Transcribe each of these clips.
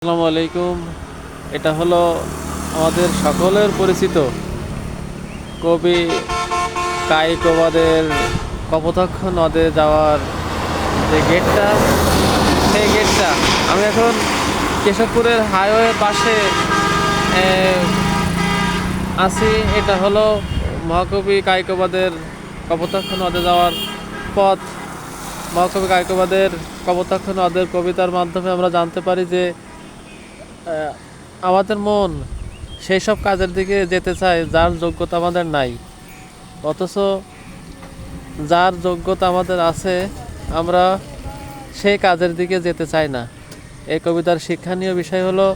আসসালামু আলাইকুম। এটা হলো আমাদের সকলের পরিচিত কবি কায়কোবাদের কপোতাক্ষ নদে যাওয়ার যে গেটটা, সেই গেটটা আমি এখন কেশবপুরের হাইওয়ের পাশে আছি। এটা হলো মহাকবি কায়কোবাদের কপোতাক্ষ নদে যাওয়ার পথ। মহাকবি কায়কোবাদের কপোতাক্ষ নদের কবিতার মাধ্যমে আমরা জানতে পারি যে আমাদের মন সেই সব কাজের দিকে যেতে চায় যার যোগ্যতা আমাদের নাই, অথচ যার যোগ্যতা আমাদের আছে আমরা সেই কাজের দিকে যেতে চাই না। এই কবিতার শিক্ষণীয় বিষয় হলো,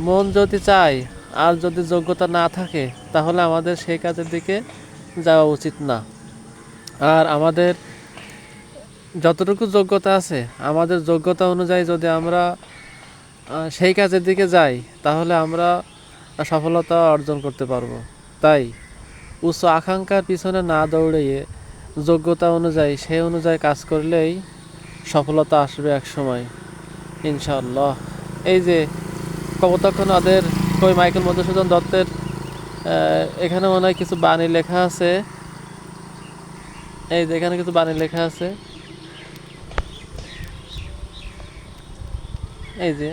মন যদি চায় আর যদি যোগ্যতা না থাকে তাহলে আমাদের সেই কাজের দিকে যাওয়া উচিত না। আর আমাদের যতটুকু যোগ্যতা আছে, আমাদের যোগ্যতা অনুযায়ী যদি আমরা সেই কাজের দিকে যাই তাহলে আমরা সফলতা অর্জন করতে পারবো। তাই উচ্চ আকাঙ্ক্ষার পিছনে না দৌড়িয়ে যোগ্যতা অনুযায়ী সেই অনুযায়ী কাজ করলেই সফলতা আসবে এক সময়, ইনশাআল্লাহ। এই যে কপোতাক্ষ নদের কবি মাইকেল মধুসূদন দত্তের এখানে মনে হয় কিছু বাণী লেখা আছে। এই যে এখানে কিছু বাণী লেখা আছে, এই যে।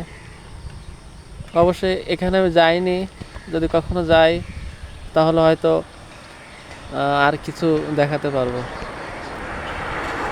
অবশ্যই এখানে আমি যাইনি, যদি কখনো যাই তাহলে হয়তো আর কিছু দেখাতে পারবো।